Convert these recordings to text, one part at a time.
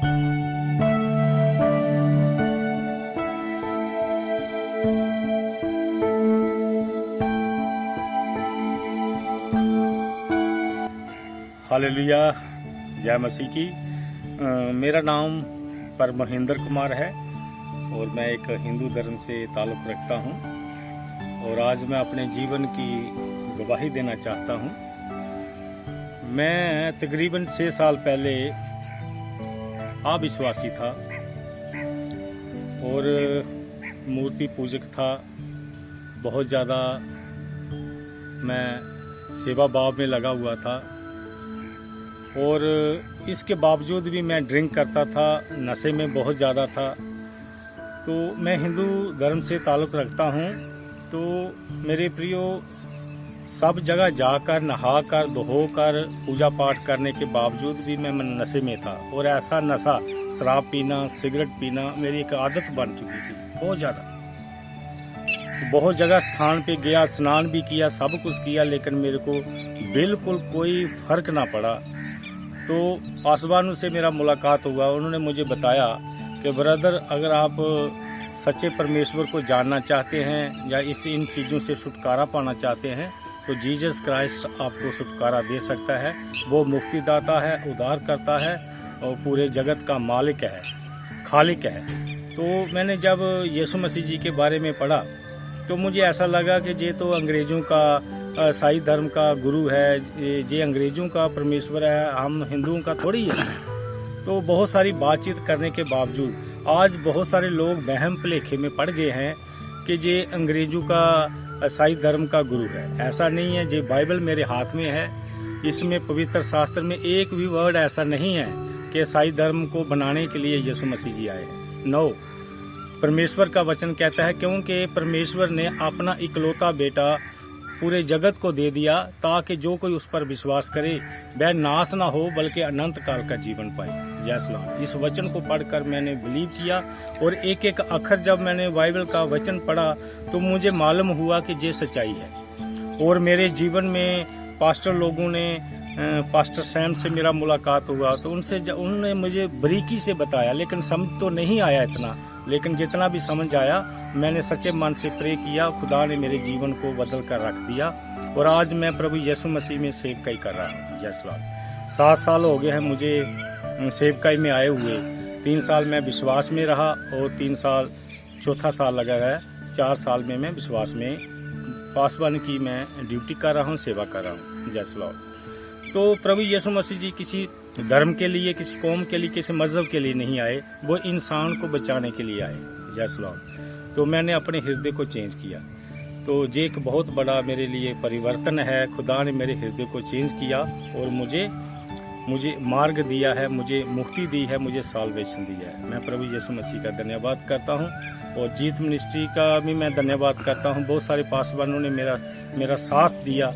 Hallelujah, जय मसीह की। मेरा नाम पर महेंद्र कुमार है और मैं एक हिंदू धर्म से ताल्लुक़ रखता हूं और आज मैं अपने जीवन की गवाही देना चाहता हूं। मैं तकरीबन 6 साल पहले अविश्वासी था और मूर्ति पूजक था। बहुत ज़्यादा मैं सेवा भाव में लगा हुआ था और इसके बावजूद भी मैं ड्रिंक करता था, नशे में बहुत ज़्यादा था। तो मैं हिंदू धर्म से ताल्लुक़ रखता हूँ। तो मेरे प्रियो, सब जगह जाकर नहाकर धोकर पूजा पाठ करने के बावजूद भी मैं नशे में था और ऐसा नशा, शराब पीना, सिगरेट पीना मेरी एक आदत बन चुकी थी बहुत ज़्यादा। बहुत जगह स्थान पे गया, स्नान भी किया, सब कुछ किया, लेकिन मेरे को बिल्कुल कोई फर्क ना पड़ा। तो पासवानों से मेरा मुलाकात हुआ। उन्होंने मुझे बताया कि ब्रदर, अगर आप सच्चे परमेश्वर को जानना चाहते हैं या इन चीज़ों से छुटकारा पाना चाहते हैं तो जीसस क्राइस्ट आपको छुटकारा दे सकता है। वो मुक्तिदाता है, उद्धार करता है और पूरे जगत का मालिक है, खालिक है। तो मैंने जब यीशु मसीह जी के बारे में पढ़ा तो मुझे ऐसा लगा कि ये तो अंग्रेज़ों का ईसाई धर्म का गुरु है, ये अंग्रेज़ों का परमेश्वर है, हम हिंदुओं का थोड़ी है। तो बहुत सारी बातचीत करने के बावजूद आज बहुत सारे लोग वहम भुलेखे में पड़ गए हैं कि ये अंग्रेज़ों का ईसाई धर्म का गुरु है। ऐसा नहीं है। ये बाइबल मेरे हाथ में है, इसमें पवित्र शास्त्र में एक भी वर्ड ऐसा नहीं है कि ईसाई धर्म को बनाने के लिए यीशु मसीह जी आए हैं। नो, परमेश्वर का वचन कहता है क्योंकि परमेश्वर ने अपना इकलौता बेटा पूरे जगत को दे दिया ताकि जो कोई उस पर विश्वास करे वह नाश ना हो बल्कि अनंत काल का जीवन पाए। जय श्री राम। इस वचन को पढ़कर मैंने बिलीव किया और एक एक अक्षर जब मैंने बाइबल का वचन पढ़ा तो मुझे मालूम हुआ कि ये सच्चाई है। और मेरे जीवन में पास्टर लोगों ने, पास्टर सैम से मेरा मुलाकात हुआ तो उन्होंने मुझे बारीकी से बताया, लेकिन समझ तो नहीं आया इतना, लेकिन जितना भी समझ आया मैंने सच्चे मन से प्रे किया। खुदा ने मेरे जीवन को बदल कर रख दिया और आज मैं प्रभु यीशु मसीह में सेवकाई कर रहा हूँ। जय श्री राम। 7 साल हो गए हैं मुझे सेवकाई में आए हुए। 3 साल मैं विश्वास में रहा और 3 साल, चौथा साल लगा है। 4 साल में मैं विश्वास में पासवान की मैं ड्यूटी कर रहा हूँ, सेवा कर रहा हूँ। जय श्री राम। तो प्रभु यीशु मसीह जी किसी धर्म के लिए, किसी कौम के लिए, किसी मजहब के लिए नहीं आए, वो इंसान को बचाने के लिए आए। जय श्री राम। तो मैंने अपने हृदय को चेंज किया। तो ये एक बहुत बड़ा मेरे लिए परिवर्तन है। खुदा ने मेरे हृदय को चेंज किया और मुझे मार्ग दिया है, मुझे मुक्ति दी है, मुझे साल्वेशन दिया है। मैं प्रभु यीशु मसीह का धन्यवाद करता हूँ और जीत मिनिस्ट्री का भी मैं धन्यवाद करता हूँ। बहुत सारे पासवानों ने मेरा साथ दिया,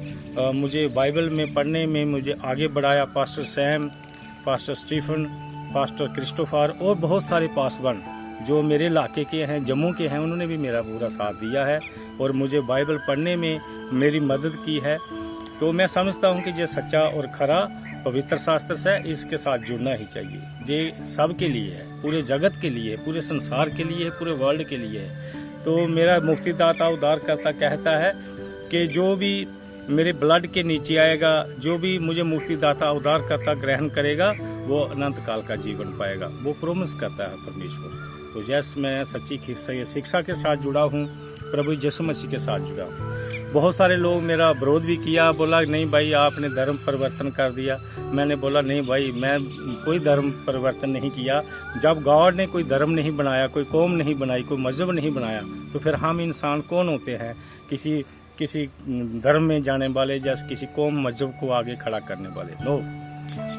मुझे बाइबल में पढ़ने में मुझे आगे बढ़ाया। Pastor Sam, pastor Stephen, pastor Christopher और बहुत सारे पासवान जो मेरे इलाके के हैं, जम्मू के हैं, उन्होंने भी मेरा पूरा साथ दिया है और मुझे बाइबल पढ़ने में मेरी मदद की है। तो मैं समझता हूँ कि ये सच्चा और खरा पवित्र शास्त्र से इसके साथ जुड़ना ही चाहिए। ये सब के लिए है, पूरे जगत के लिए, पूरे संसार के लिए है, पूरे वर्ल्ड के लिए है। तो मेरा मुक्तिदाता उद्धारकर्ता कहता है कि जो भी मेरे ब्लड के नीचे आएगा, जो भी मुझे मुक्तिदाता उद्धारकर्ता ग्रहण करेगा, वो अनंत काल का जीवन पाएगा। वो प्रोमिस करता है परमेश्वर। तो जैसे मैं सच्ची शिक्षा के साथ जुड़ा हूँ, प्रभु यीशु मसीह के साथ जुड़ा हूँ। बहुत सारे लोग मेरा विरोध भी किया, बोला नहीं भाई आपने धर्म परिवर्तन कर दिया। मैंने बोला नहीं भाई, मैं कोई धर्म परिवर्तन नहीं किया। जब गॉड ने कोई धर्म नहीं बनाया, कोई कौम नहीं बनाई, कोई मजहब नहीं बनाया, तो फिर हम इंसान कौन होते हैं किसी धर्म में जाने वाले, जैसे किसी कौम मजहब को आगे खड़ा करने वाले। नो,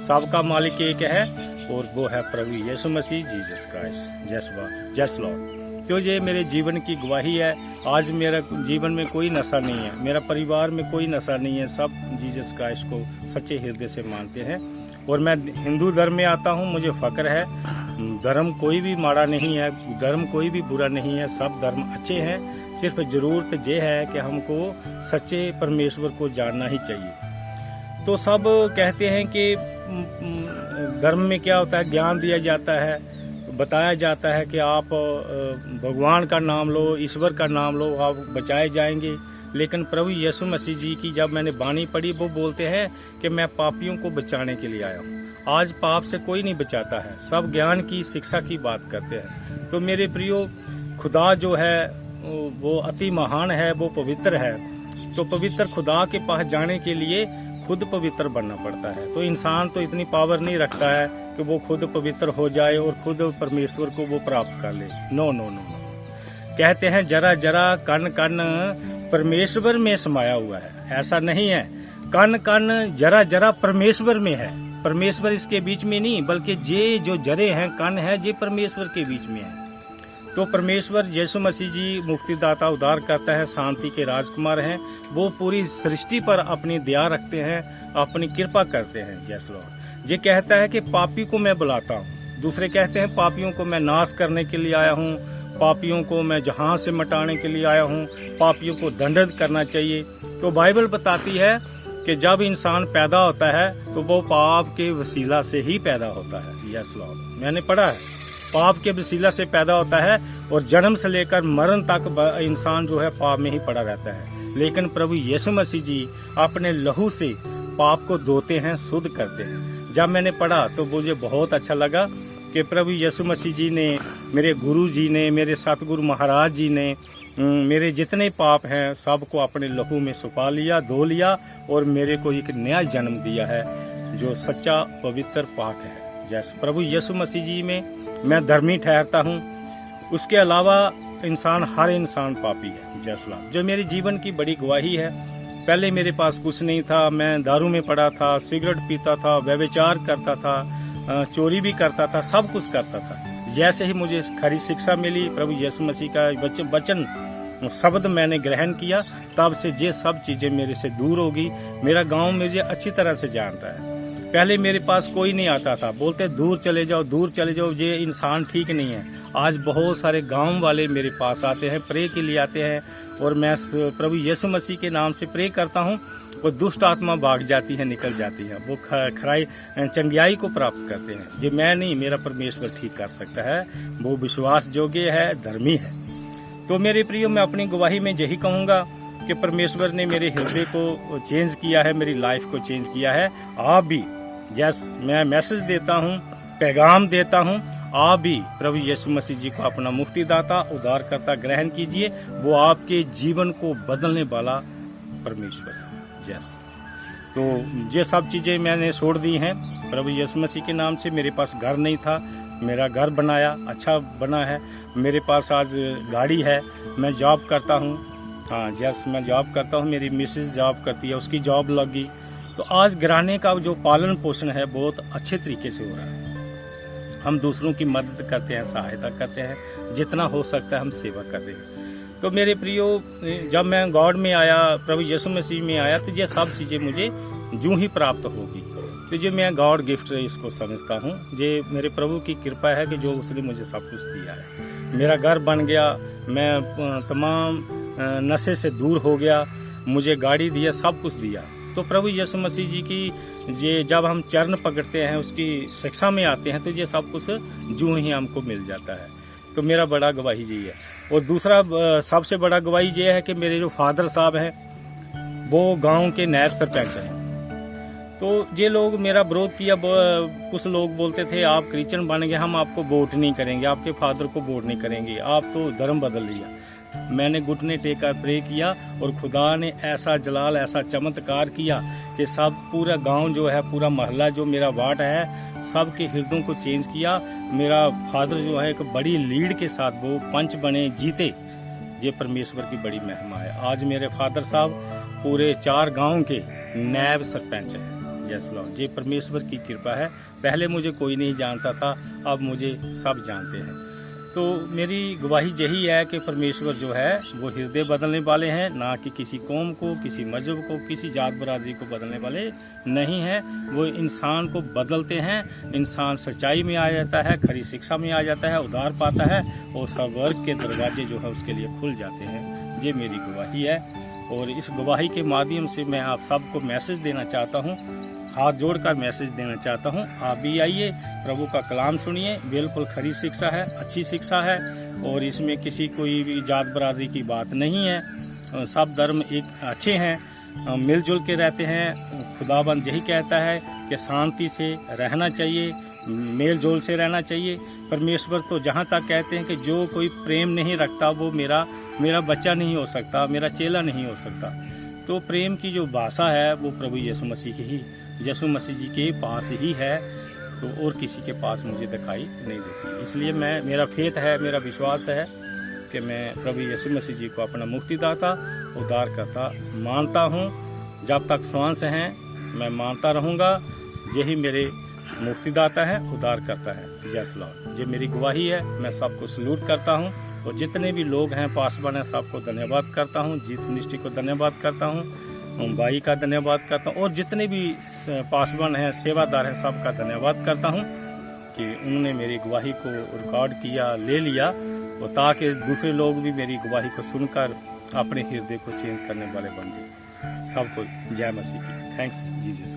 सबका मालिक एक है और वो है प्रभु यीशु मसीह, जीसस क्राइस्ट। जय श्री राम। तो ये मेरे जीवन की गवाही है। आज मेरा जीवन में कोई नशा नहीं है, मेरा परिवार में कोई नशा नहीं है। सब जीसस क्राइस्ट को सच्चे हृदय से मानते हैं और मैं हिंदू धर्म में आता हूँ, मुझे फक्र है। धर्म कोई भी माड़ा नहीं है, धर्म कोई भी बुरा नहीं है, सब धर्म अच्छे हैं। सिर्फ जरूरत ये है कि हमको सच्चे परमेश्वर को जानना ही चाहिए। तो सब कहते हैं कि धर्म में क्या होता है, ज्ञान दिया जाता है, बताया जाता है कि आप भगवान का नाम लो, ईश्वर का नाम लो, आप बचाए जाएंगे। लेकिन प्रभु यीशु मसीह जी की जब मैंने बानी पढ़ी, वो बोलते हैं कि मैं पापियों को बचाने के लिए आया हूँ। आज पाप से कोई नहीं बचाता है, सब ज्ञान की शिक्षा की बात करते हैं। तो मेरे प्रियो, खुदा जो है वो अति महान है, वो पवित्र है। तो पवित्र खुदा के पास जाने के लिए खुद पवित्र बनना पड़ता है। तो इंसान तो इतनी पावर नहीं रखता है कि वो खुद पवित्र हो जाए और खुद परमेश्वर को वो प्राप्त कर ले। No no no no. कहते हैं जरा जरा कण कण परमेश्वर में समाया हुआ है। ऐसा नहीं है, कण कण जरा जरा परमेश्वर में है। परमेश्वर इसके बीच में नहीं, बल्कि ये जो जरे हैं, कण है, ये परमेश्वर के बीच में है। तो परमेश्वर यीशु मसीह जी मुक्तिदाता, उद्धार करता है, शांति के राजकुमार हैं। वो पूरी सृष्टि पर अपनी दया रखते हैं, अपनी कृपा करते हैं। Yes Lord. ये कहता है कि पापी को मैं बुलाता हूँ। दूसरे कहते हैं पापियों को मैं नाश करने के लिए आया हूँ, पापियों को मैं जहां से मिटाने के लिए आया हूँ, पापियों को दंडित करना चाहिए। तो बाइबल बताती है कि जब इंसान पैदा होता है तो वो पाप के वसीला से ही पैदा होता है। Yes Lord. मैंने पढ़ा है, पाप के वसीला से पैदा होता है और जन्म से लेकर मरण तक इंसान जो है पाप में ही पड़ा रहता है। लेकिन प्रभु यीशु मसीह जी अपने लहू से पाप को धोते हैं, शुद्ध करते हैं। जब मैंने पढ़ा तो मुझे बहुत अच्छा लगा कि प्रभु यीशु मसीह जी ने, मेरे गुरु जी ने, मेरे सतगुरु महाराज जी ने मेरे जितने पाप हैं सबको अपने लहू में सुखा लिया, धो लिया और मेरे को एक नया जन्म दिया है जो सच्चा पवित्र पाक है। जैसे प्रभु यीशु मसीह जी में मैं धर्मी ठहरता हूँ। उसके अलावा हर इंसान पापी है। जय सलाम। जो मेरे जीवन की बड़ी गवाही है। पहले मेरे पास कुछ नहीं था, मैं दारू में पड़ा था, सिगरेट पीता था, व्यभिचार करता था, चोरी भी करता था, सब कुछ करता था। जैसे ही मुझे खरी शिक्षा मिली, प्रभु यीशु मसीह का वचन शब्द मैंने ग्रहण किया, तब से ये सब चीजें मेरे से दूर होगी। मेरा गांव मुझे अच्छी तरह से जानता है। पहले मेरे पास कोई नहीं आता था, बोलते दूर चले जाओ, दूर चले जाओ, ये इंसान ठीक नहीं है। आज बहुत सारे गांव वाले मेरे पास आते हैं, प्रे के लिए आते हैं और मैं प्रभु यीशु मसीह के नाम से प्रे करता हूँ। वो दुष्ट आत्मा भाग जाती है, निकल जाती है, वो खराई चंगियाई को प्राप्त करते हैं। ये मैं नहीं, मेरा परमेश्वर ठीक कर सकता है। वो विश्वास योग्य है, धर्मी है। तो मेरे प्रियो, मैं अपनी गवाही में यही कहूँगा कि परमेश्वर ने मेरे हृदय को चेंज किया है, मेरी लाइफ को चेंज किया है। आप भी, यस, मैं मैसेज देता हूँ, पैगाम देता हूँ, आप भी प्रभु यीशु मसीह जी को अपना मुक्तिदाता, उद्धारकर्ता ग्रहण कीजिए। वो आपके जीवन को बदलने वाला परमेश्वर है। यस। तो ये सब चीजें मैंने छोड़ दी हैं प्रभु यीशु मसीह के नाम से। मेरे पास घर नहीं था, मेरा घर बनाया, अच्छा बना है। मेरे पास आज गाड़ी है, मैं जॉब करता हूँ। हाँ यस, मैं जॉब करता हूँ, मेरी मिसेज जॉब करती है, उसकी जॉब लगी। तो आज घराने का जो पालन पोषण है बहुत अच्छे तरीके से हो रहा है। हम दूसरों की मदद करते हैं, सहायता करते हैं, जितना हो सकता है हम सेवा करते हैं। तो मेरे प्रियो, जब मैं गॉड में आया, प्रभु यीशु मसीह में आया, तो ये सब चीज़ें मुझे यूं ही प्राप्त होगी। तो ये मैं गॉड गिफ्ट इसको समझता हूँ। ये मेरे प्रभु की कृपा है कि जो उसने मुझे सब कुछ दिया है। मेरा घर बन गया, मैं तमाम नशे से दूर हो गया, मुझे गाड़ी दिया, सब कुछ दिया। तो प्रभु यीशु मसीह जी की ये जब हम चरण पकड़ते हैं, उसकी शिक्षा में आते हैं, तो ये सब कुछ यूं ही हमको मिल जाता है। तो मेरा बड़ा गवाही यही है। और दूसरा सबसे बड़ा गवाही ये है कि मेरे जो फादर साहब हैं वो गांव के नायब सरपंच हैं। तो ये लोग मेरा विरोध किया। कुछ लोग बोलते थे आप क्रिश्चियन बन गए, हम आपको वोट नहीं करेंगे, आपके फादर को वोट नहीं करेंगे, आप तो धर्म बदल लिया। मैंने घुटने टेक प्रे किया और खुदा ने ऐसा जलाल, ऐसा चमत्कार किया कि सब पूरा गांव जो है, पूरा मोहल्ला जो मेरा वार्ड है, सबके हृदयों को चेंज किया। मेरा फादर जो है एक बड़ी लीड के साथ वो पंच बने, जीते। ये परमेश्वर की बड़ी महिमा है। आज मेरे फादर साहब पूरे 4 गांव के नायब सरपंच हैं। यस लॉर्ड, ये परमेश्वर की कृपा है। पहले मुझे कोई नहीं जानता था, अब मुझे सब जानते हैं। तो मेरी गवाही यही है कि परमेश्वर जो है वो हृदय बदलने वाले हैं, ना कि किसी कौम को, किसी मजहब को, किसी जात बरादरी को बदलने वाले नहीं हैं। वो इंसान को बदलते हैं। इंसान सच्चाई में आ जाता है, खरी शिक्षा में आ जाता है, उद्धार पाता है और स्वर्ग के दरवाजे जो है उसके लिए खुल जाते हैं। ये मेरी गवाही है। और इस गवाही के माध्यम से मैं आप सबको मैसेज देना चाहता हूँ, हाथ जोड़कर मैसेज देना चाहता हूँ। आप भी आइए, प्रभु का कलाम सुनिए। बिल्कुल खरी शिक्षा है, अच्छी शिक्षा है, और इसमें किसी कोई भी जात बरादरी की बात नहीं है। सब धर्म एक अच्छे हैं, मिलजुल के रहते हैं। खुदाबंद यही कहता है कि शांति से रहना चाहिए, मेल जोल से रहना चाहिए। परमेश्वर तो जहाँ तक कहते हैं कि जो कोई प्रेम नहीं रखता वो मेरा बच्चा नहीं हो सकता, मेरा चेला नहीं हो सकता। तो प्रेम की जो भाषा है वो प्रभु यीशु मसीह जी के पास ही है, तो और किसी के पास मुझे दिखाई नहीं देती। इसलिए मेरा फेथ है, मेरा विश्वास है कि मैं प्रभु यीशु मसीह जी को अपना मुक्तिदाता, उद्धारकर्ता मानता हूँ। जब तक श्वास हैं मैं मानता रहूँगा, यही मेरे मुक्तिदाता है, उद्धारकर्ता है। यस लॉर्ड, ये मेरी गवाही है। मैं सबको सलूट करता हूँ, और जितने भी लोग हैं पासवान हैं सबको धन्यवाद करता हूँ। जीत मिनिस्ट्री को धन्यवाद करता हूँ, भाई का धन्यवाद करता हूँ, और जितने भी पासवान हैं, सेवादार हैं, सबका धन्यवाद करता हूँ कि उन्होंने मेरी गवाही को रिकॉर्ड किया, ले लिया, और ताकि दूसरे लोग भी मेरी गवाही को सुनकर अपने हृदय को चेंज करने वाले बन जाए। सबको जय मसीह की। Thanks Jesus.